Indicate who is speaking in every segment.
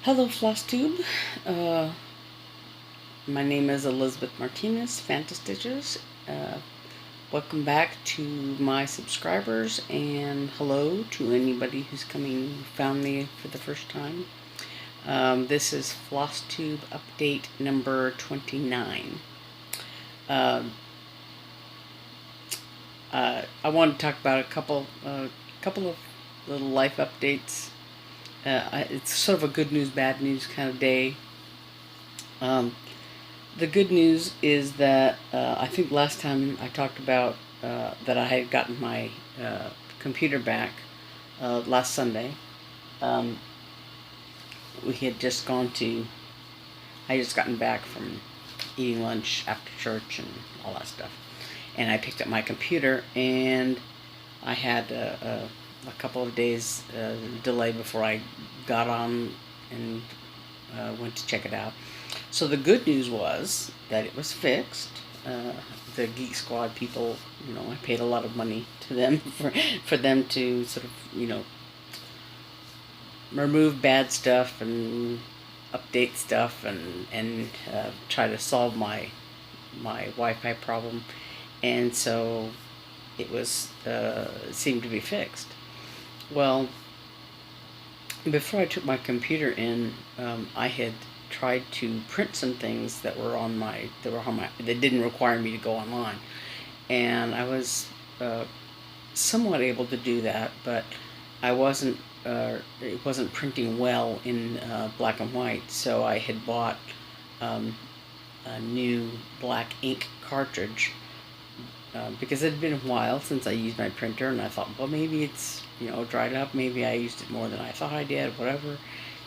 Speaker 1: Hello, Flosstube. Uh, my name is Elizabeth Martinez, phantastitches. Welcome back to my subscribers, and hello to anybody who's found me for the first time. This is Flosstube update number 29. I want to talk about a couple of little life updates. It's sort of a good news, bad news kind of day. The good news is that I think last time I talked about that I had gotten my computer back last Sunday. We had just I just gotten back from eating lunch after church and all that stuff. And I picked up my computer, and I had a couple of days delay before I got on and went to check it out. So the good news was that it was fixed. The Geek Squad people, I paid a lot of money to them for them to sort of, remove bad stuff and update stuff and try to solve my Wi-Fi problem. And so it seemed to be fixed. Well, before I took my computer in, I had tried to print some things that didn't require me to go online, and I was somewhat able to do that, but it wasn't printing well in black and white. So I had bought a new black ink cartridge because it had been a while since I used my printer, and I thought, well, maybe it's dried up, maybe I used it more than I thought I did, whatever.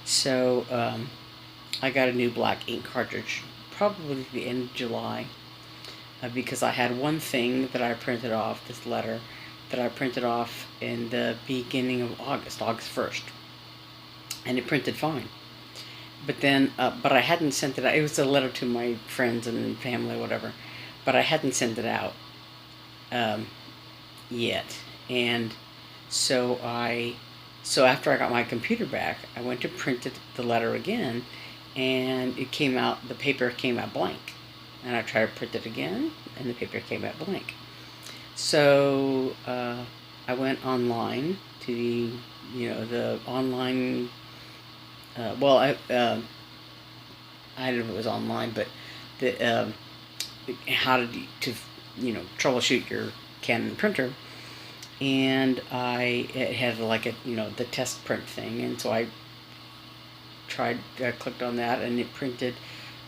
Speaker 1: So I got a new black ink cartridge probably at the end of July, because I had one thing that I printed off, this letter that I printed off in the beginning of August 1st, and it printed fine. But then, but I hadn't sent it out. It was a letter to my friends and family, whatever, but I hadn't sent it out yet. And so after I got my computer back, I went to print the letter again, and it came out, the paper came out blank. And I tried to print it again, and the paper came out blank. So I went online to the online. Well, I don't know if it was online, but the how to troubleshoot your Canon printer, and it had like the test print thing, and so I clicked on that, and it printed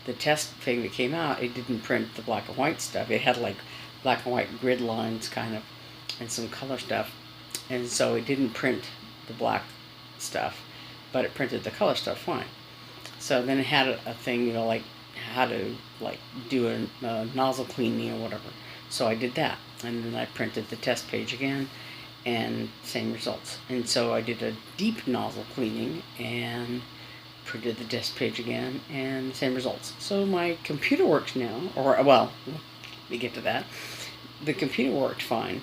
Speaker 1: the test thing that came out. It didn't print the black and white stuff. It had like black and white grid lines kind of, and some color stuff, and so it didn't print the black stuff, but it printed the color stuff fine. So then it had a thing, like how to do a nozzle cleaning or whatever. So I did that, and then I printed the test page again, and same results. And so I did a deep nozzle cleaning and printed the test page again, and same results. So my computer works now, or well, we get to that. The computer worked fine,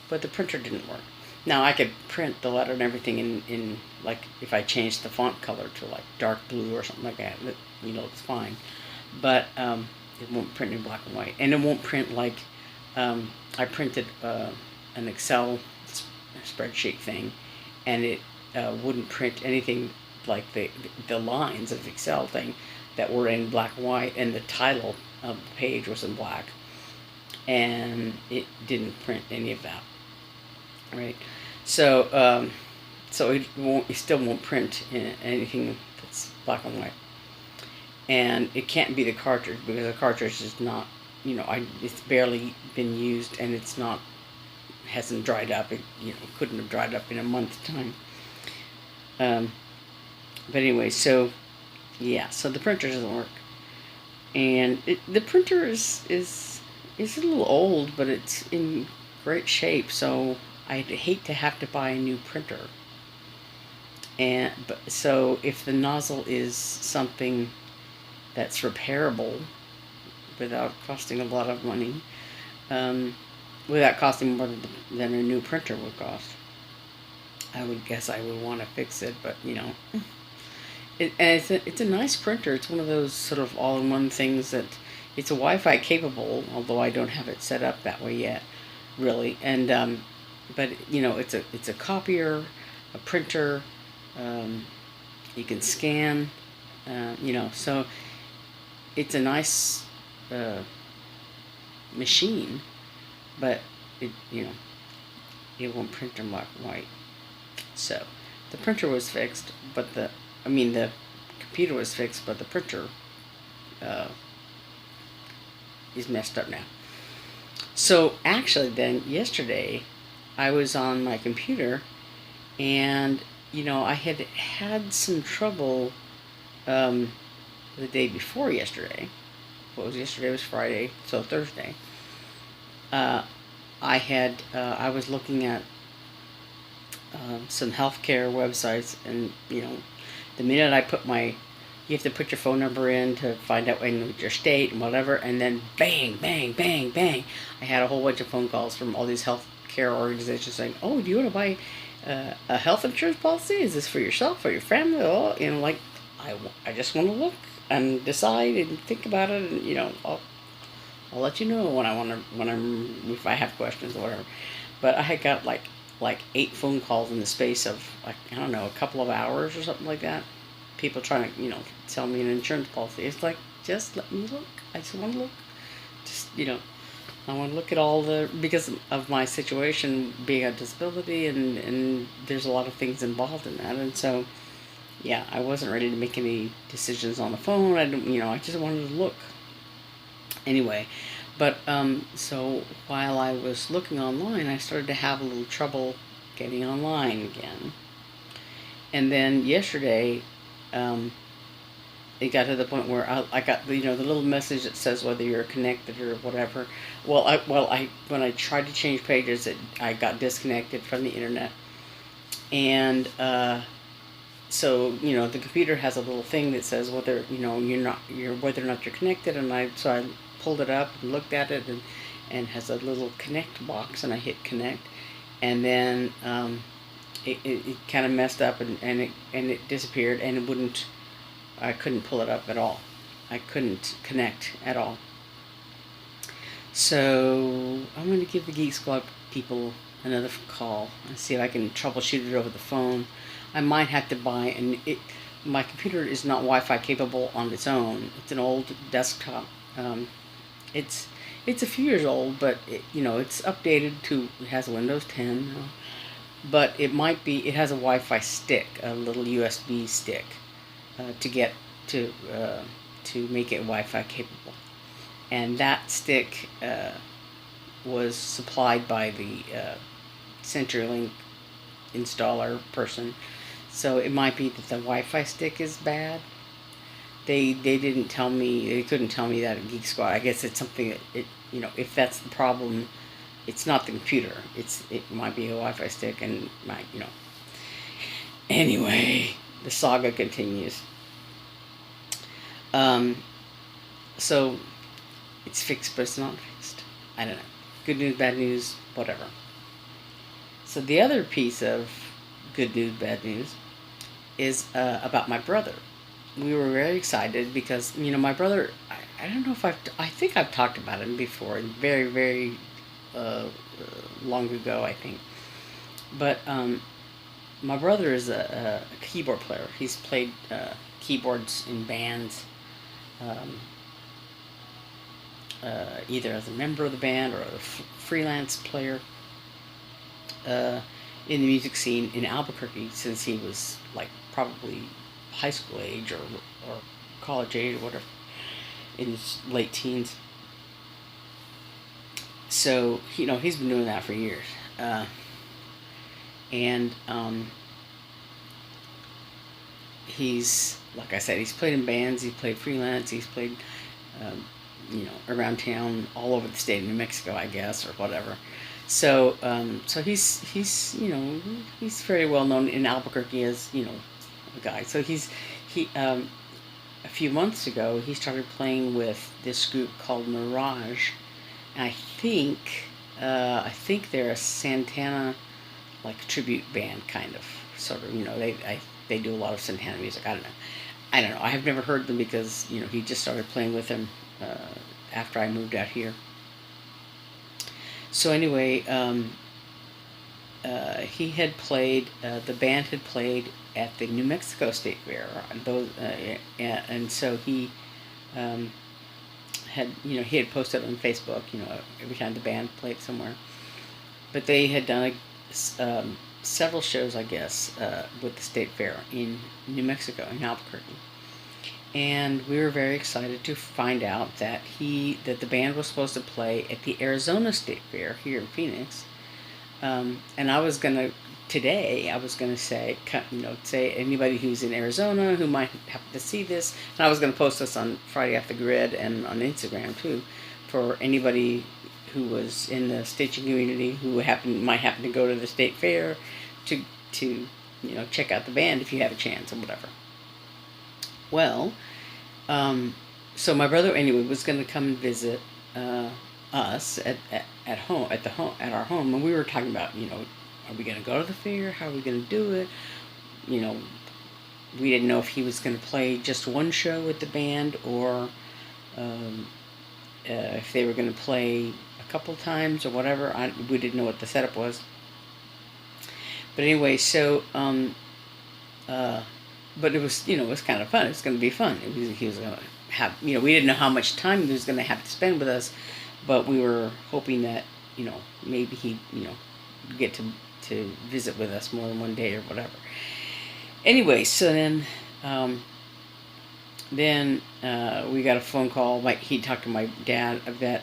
Speaker 1: but the printer didn't work. Now I could print the letter and everything in like if I changed the font color to like dark blue or something like that, it's fine. But it won't print in black and white, and it won't print like I printed an Excel spreadsheet thing, and it wouldn't print anything like the lines of the Excel thing that were in black and white, and the title of the page was in black, and it didn't print any of that. Right, so it still won't print anything that's black and white, and it can't be the cartridge because the cartridge is not, it's barely been used, and hasn't dried up. It couldn't have dried up in a month's time. But anyway, so yeah, so the printer doesn't work, and the printer is a little old, but it's in great shape. So I'd hate to have to buy a new printer. So if the nozzle is something that's repairable without costing a lot of money, without costing more than a new printer would cost, I would guess I would want to fix it, but And it's a nice printer. It's one of those sort of all-in-one things that it's a Wi-Fi capable, although I don't have it set up that way yet, really. And but it's a copier, a printer. You can scan. So it's a nice machine, but it won't print in black and white. So the printer was fixed, but the computer was fixed, but the printer is messed up now. So actually, then yesterday, I was on my computer, and I had some trouble the day before yesterday. What was yesterday? Was Friday, so Thursday. I was looking at some healthcare websites, and the minute you have to put your phone number in to find out your state and whatever, and then bang, bang, bang, bang. I had a whole bunch of phone calls from all these healthcare organizations saying, "Oh, do you want to buy a health insurance policy? Is this for yourself or your family?" Oh, like I just want to look and decide and think about it, and I'll let you know if I have questions or whatever. But I had got like 8 phone calls in the space of I don't know, a couple of hours or something like that. People trying to sell me an insurance policy. It's like, just let me look. I just want to look. Just I want to look at all because of my situation being a disability, and there's a lot of things involved in that, and so yeah, I wasn't ready to make any decisions on the phone. I just wanted to look. Anyway, but so while I was looking online, I started to have a little trouble getting online again. And then yesterday, it got to the point where I got the little message that says whether you're connected or whatever. When I tried to change pages, I got disconnected from the internet, and so the computer has a little thing that says whether whether or not you're connected, and I pulled it up and looked at it, and has a little connect box, and I hit connect, and then it kind of messed up, and it disappeared, and I couldn't pull it up at all. I couldn't connect at all. So I'm going to give the Geek Squad people another call and see if I can troubleshoot it over the phone. I might have to buy, my computer is not Wi-Fi capable on its own. It's an old desktop. It's a few years old, but it's updated it has Windows 10, but it has a Wi-Fi stick, a little USB stick, to make it Wi-Fi capable, and that stick was supplied by the CenturyLink installer person. So it might be that the Wi-Fi stick is bad. They didn't tell me. They couldn't tell me that at Geek Squad. I guess it's something that if that's the problem, it's not the computer. It might be a Wi-Fi stick, and Anyway, the saga continues. So it's fixed, but it's not fixed. I don't know. Good news, bad news, whatever. So the other piece of good news, bad news is about my brother. We were very excited because my brother. I don't know if I think I've talked about him before, very, very long ago, I think. But my brother is a keyboard player. He's played keyboards in bands, either as a member of the band or a freelance player in the music scene in Albuquerque since he was probably high school age or college age or whatever, in his late teens. So he's been doing that for years, and he's, like I said, he's played in bands, he's played freelance, he's played around town, all over the state of New Mexico, I guess, or whatever. So he's very well known in Albuquerque as a guy. So he a few months ago he started playing with this group called Mirage, and I think they're a Santana tribute band, kind of, sort of. They do a lot of Santana music. I don't know. I don't know. I have never heard them because he just started playing with them after I moved out here. So anyway, he had played. The band had played at the New Mexico State Fair. And so he he had posted on Facebook. Every time the band played somewhere. But they had done several shows, I guess, with the State Fair in New Mexico, in Albuquerque. And we were very excited to find out that the band was supposed to play at the Arizona State Fair here in Phoenix. And I was gonna say, say anybody who's in Arizona who might happen to see this, and I was gonna post this on Friday Off the Grid and on Instagram too, for anybody who was in the stitching community who might happen to go to the state fair to check out the band if you have a chance or whatever. Well, so my brother anyway was going to come and visit us at our home, and we were talking about are we going to go to the fair? How are we going to do it? We didn't know if he was going to play just one show with the band or if they were going to play a couple times or whatever. We didn't know what the setup was. But anyway, so but it was it was kind of fun. It was going to be fun. He was going to have we didn't know how much time he was going to have to spend with us, but we were hoping that maybe he'd get to visit with us more than one day or whatever. Anyway, so then we got a phone call. He talked to my dad that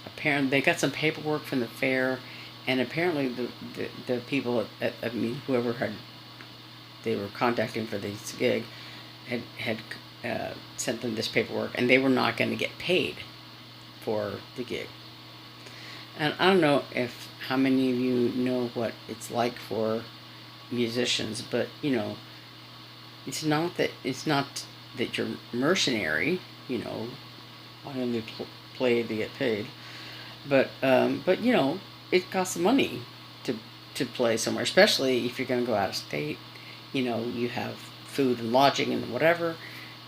Speaker 1: apparently they got some paperwork from the fair, and apparently the people whoever they were contacting for this gig had sent them this paperwork, and they were not going to get paid for the gig. And I don't know how many of you know what it's like for musicians, but it's not that you're mercenary. I only play to get paid, but it costs money to play somewhere, especially if you're going to go out of state. You have food and lodging and whatever,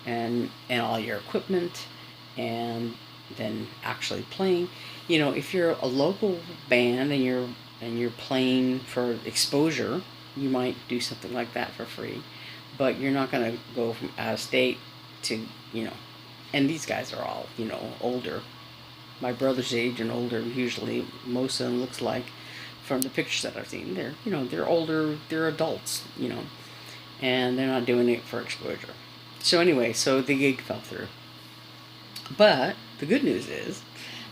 Speaker 1: and all your equipment, and then actually playing. If you're a local band and you're playing for exposure, you might do something like that for free, but you're not going to go from out of state to and these guys are all older, my brother's age and older. Usually most of them looks like, from the pictures that I've seen, they're older, they're adults, and they're not doing it for exposure. So anyway, so the gig fell through. But the good news is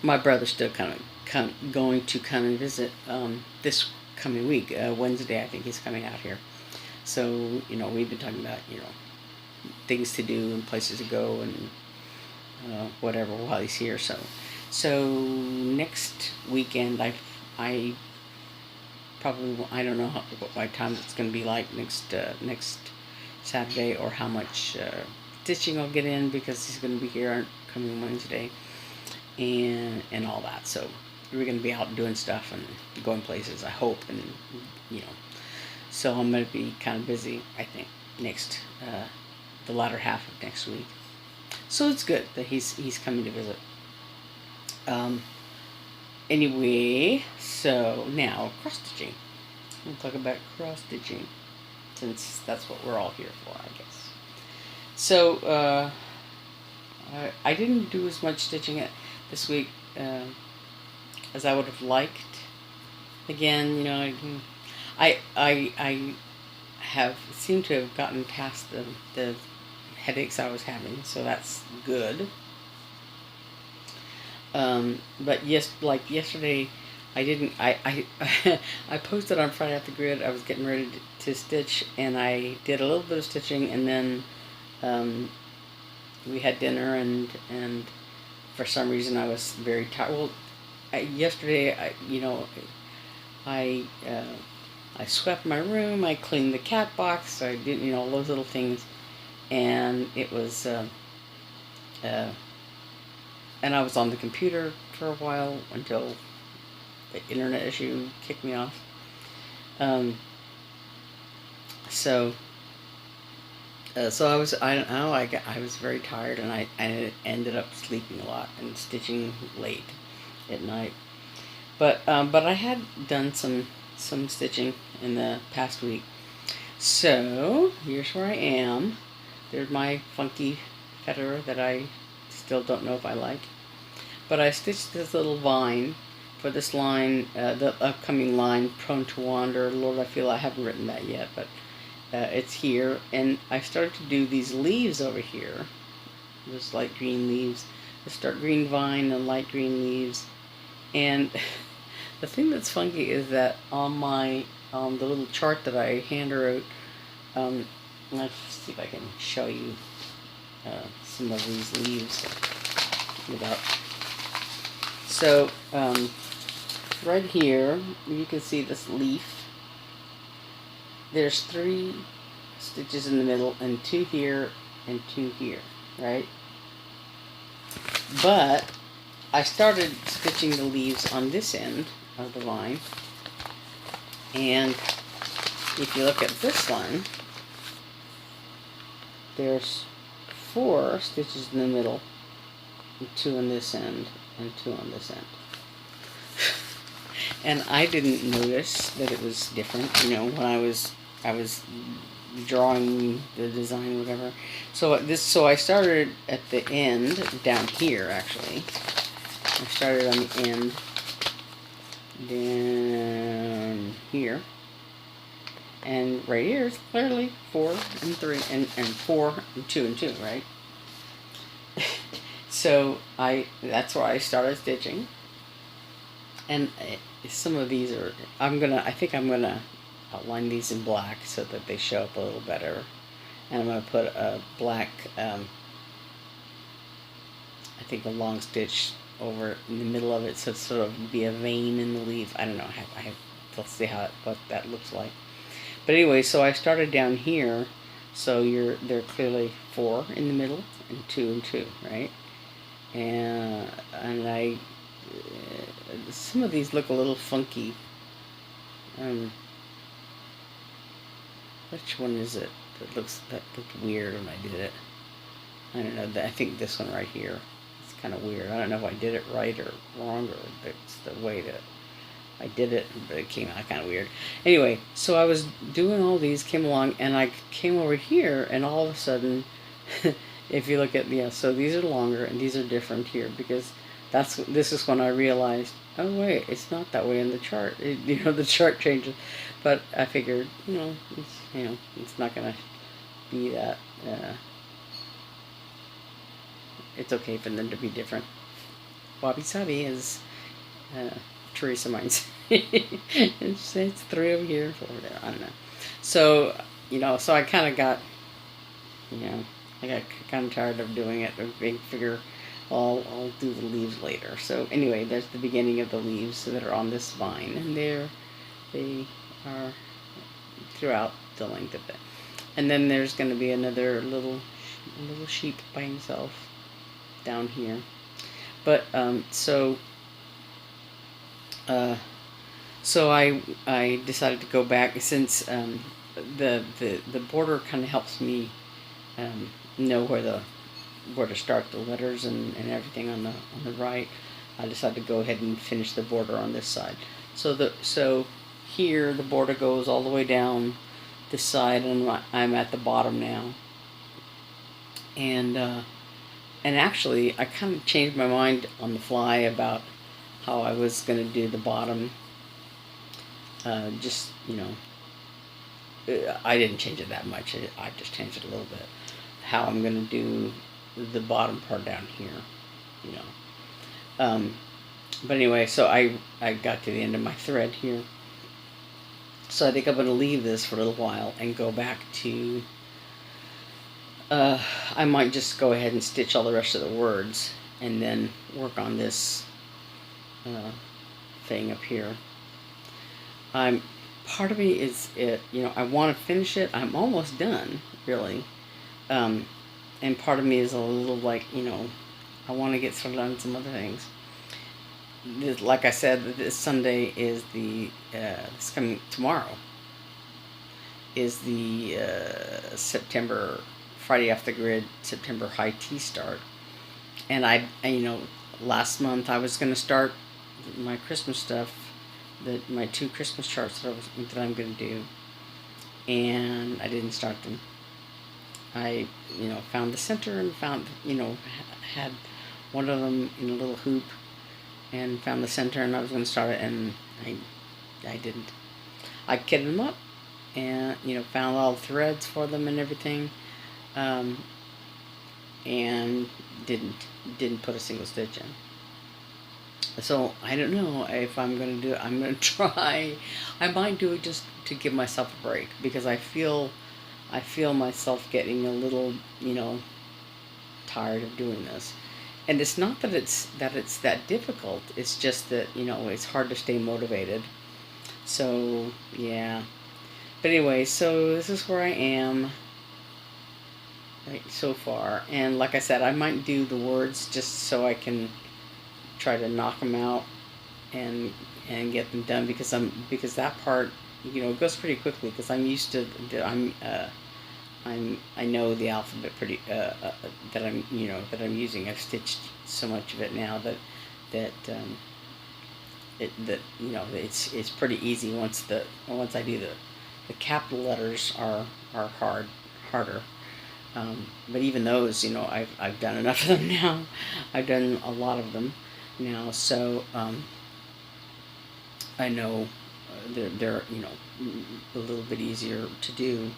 Speaker 1: my brother's still going to come and visit this coming week. Wednesday, I think he's coming out here. So we've been talking about things to do and places to go and whatever while he's here. So next weekend, I probably, I don't know what my time it's going to be like next Saturday, or how much stitching I'll get in, because he's going to be here coming Wednesday and all that. So we're going to be out doing stuff and going places, I hope, and so I'm going to be kind of busy, I think, next the latter half of next week. So it's good that he's coming to visit. Anyway, so now cross-stitching. We'll talk about cross-stitching, since that's what we're all here for, I guess. So, I didn't do as much stitching this week as I would have liked. Again, I have seemed to have gotten past the headaches I was having, so that's good. But like yesterday, I posted on Friday Off the Grid. I was getting ready to stitch, and I did a little bit of stitching, and then we had dinner, and for some reason I was very tired. Well, yesterday, I swept my room, I cleaned the cat box, I did, all those little things, and it was, and I was on the computer for a while until the internet issue kicked me off. So So I don't know, I was very tired, and I ended up sleeping a lot and stitching late at night. But I had done some stitching in the past week. So here's where I am. There's my funky feather that I still don't know if I like. But I stitched this little vine for this line, the upcoming line, Prone to Wander. Lord, I feel I haven't written that yet, but it's here. And I started to do these leaves over here, those light green leaves, the start green vine and light green leaves. And the thing that's funky is that on my the little chart that I hand wrote, let's see if I can show you some of these leaves without. So right here you can see this leaf. There's 3 stitches in the middle and 2 here and 2 here, right? But I started stitching the leaves on this end of the vine, and if you look at this one, there's 4 stitches in the middle, and 2 on this end, and 2 on this end. And I didn't notice that it was different, when I was drawing the design, whatever. So I started at the end, down here actually. I started on the end, down here, and right here is clearly 4 and 3 and 4 and 2 and 2, right? So that's where I started stitching, and some of these are I think I'm gonna outline these in black so that they show up a little better, and I'm gonna put a black I think a long stitch over in the middle of it, so it's sort of be a vein in the leaf. I don't know. I have to see what that looks like. But anyway, so I started down here, so they're clearly 4 in the middle and 2 and 2, right? And some of these look a little funky. Which one is it that looked weird when I did it? I don't know. I think this one right here. Kind of weird. I don't know if I did it right or wrong, or it's the way that I did it, but it came out kind of weird. Anyway, so I was doing all these, came along, and I came over here, and all of a sudden, if you look at, so these are longer, and these are different here, because this is when I realized, oh wait, it's not that way in the chart. The chart changes, but I figured, it's not gonna be that. It's okay for them to be different. Wabi sabi, as Teresa might say. It's 3 over here, 4 over there. I don't know. So so I kind of got, I got kind of tired of doing it. I figure I'll do the leaves later. So anyway, there's the beginning of the leaves that are on this vine, and they are throughout the length of it. And then there's going to be another little sheep by himself down here. But so I decided to go back, since the border kind of helps me know where to start the letters and everything on the right. I decided to go ahead and finish the border on this side. So here the border goes all the way down this side, and I'm at the bottom now. And actually, I kind of changed my mind on the fly about how I was going to do the bottom. I didn't change it that much. I just changed it a little bit. How I'm going to do the bottom part down here, But anyway, so I got to the end of my thread here. So I think I'm going to leave this for a little while and go back to... I might just go ahead and stitch all the rest of the words and then work on this thing up here. Part of me is, I want to finish it. I'm almost done, really. And part of me is a little like, I want to get started on some other things. Like I said, this Sunday is this coming tomorrow is the September Friday Off the Grid September high tea start. And last month I was going to start my Christmas stuff, my 2 Christmas charts that I'm going to do, and I didn't start them. I found the center and found had one of them in a little hoop, and found the center, and I was going to start it, and I didn't. I kitted them up, and found all the threads for them and everything, and didn't put a single stitch in. So I don't know if I'm going to do it. I'm going to try. I might do it just to give myself a break, because I feel myself getting a little, tired of doing this. And it's not that it's that difficult. It's just that, it's hard to stay motivated. So, yeah. But anyway, so this is where I am right so far. And like I said, I might do the words just so I can try to knock them out and get them done, because that part goes pretty quickly, because I'm used to I know the alphabet pretty that I'm using. I've stitched so much of it now that it's pretty easy once I do the capital letters are harder. But even those, I've done enough of them now. I've done a lot of them now, so I know they're a little bit easier to do.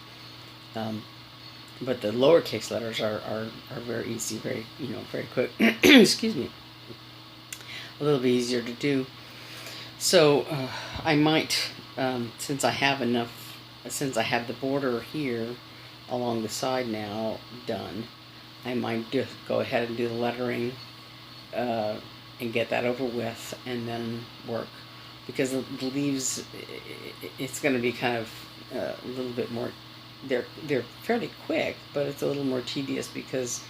Speaker 1: But the lowercase letters are very easy, very very quick. Excuse me. A little bit easier to do. So I might, since I have the border here along the side now done, I might just go ahead and do the lettering and get that over with, and then work, because the leaves, it's going to be kind of a little bit more. They're fairly quick, but it's a little more tedious, because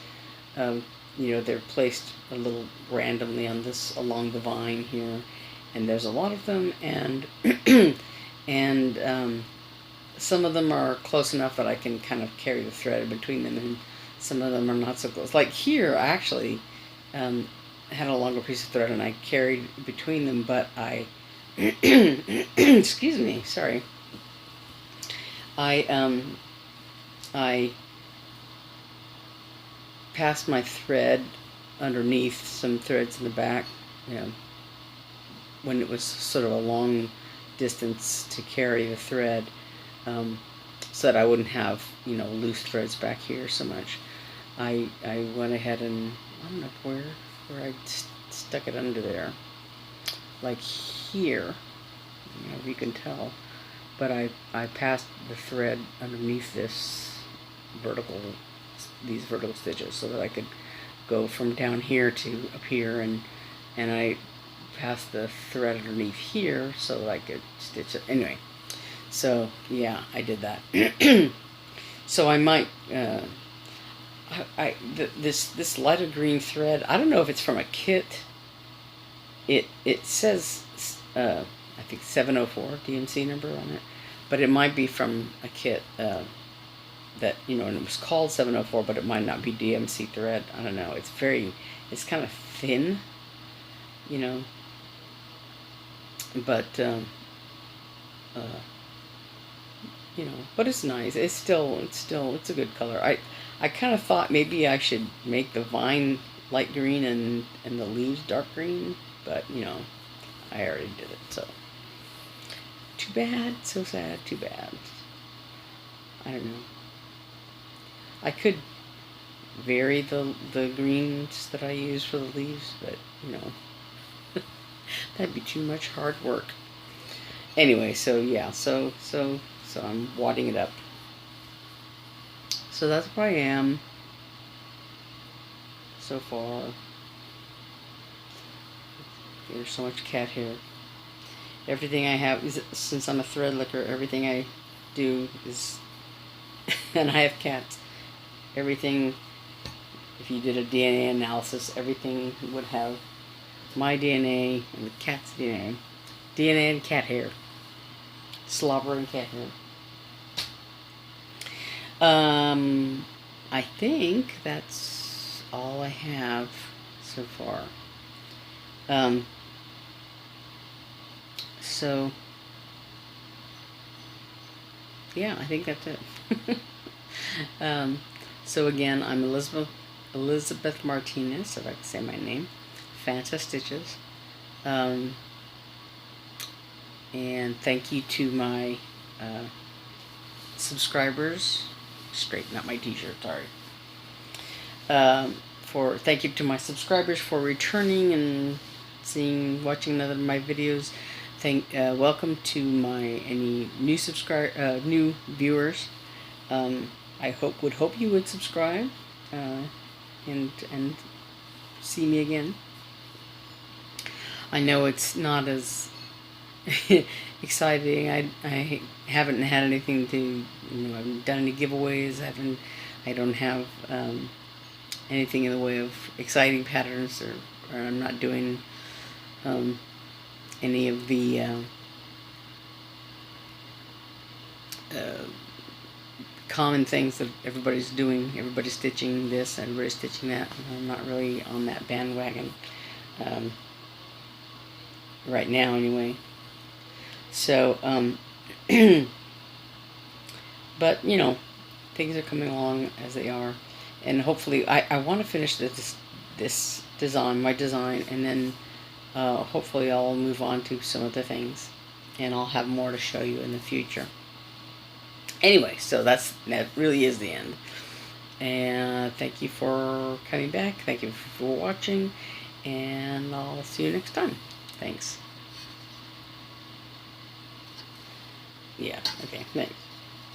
Speaker 1: they're placed a little randomly along the vine here, and there's a lot of them, and and some of them are close enough that I can kind of carry the thread between them, and some of them are not so close. Like here, I actually had a longer piece of thread, and I carried between them, but I excuse me, sorry. I passed my thread underneath some threads in the back, when it was sort of a long distance to carry the thread, so that I wouldn't have, loose threads back here so much. I went ahead and, I don't know where I stuck it under there, like here, if you can tell. But I passed the thread underneath these vertical stitches, so that I could go from down here to up here, and I passed the thread underneath here so that I could stitch it. Anyway, so yeah, I did that. So I might this lighter green thread, I don't know if it's from a kit. It says I think 704 DMC number on it, but it might be from a kit that, and it was called 704, but it might not be DMC thread. I don't know. It's kind of thin, but but it's nice. It's a good color. I kind of thought maybe I should make the vine light green and the leaves dark green, but I already did it, so too bad. So sad. Too bad. I don't know. I could vary the greens that I use for the leaves, but that'd be too much hard work. Anyway, so yeah, so I'm wadding it up. So that's where I am so far. There's so much cat hair. Everything I have is, since I'm a thread licker, everything I do is, and I have cats, everything, if you did a DNA analysis, everything would have my DNA and the cat's DNA. DNA and cat hair. Slobber and cat hair. I think that's all I have so far. So yeah, I think that's it. So again, I'm Elizabeth Martinez, if I can say my name, phantastitches. And thank you to my subscribers. Straighten out my t-shirt, sorry. Thank you to my subscribers for returning and watching another of my videos. Welcome to any new viewers. I would hope you would subscribe and see me again. I know it's not as exciting. I haven't had anything to, I haven't done any giveaways. I don't have anything in the way of exciting patterns, or I'm not doing any of the common things that everybody's doing. Everybody's stitching this, everybody's stitching that. I'm not really on that bandwagon right now anyway. So but things are coming along as they are, and hopefully I want to finish this design, my design, and then hopefully I'll move on to some other things, and I'll have more to show you in the future. Anyway, so that really is the end. And thank you for coming back. Thank you for watching, and I'll see you next time. Thanks. Yeah, okay, thanks.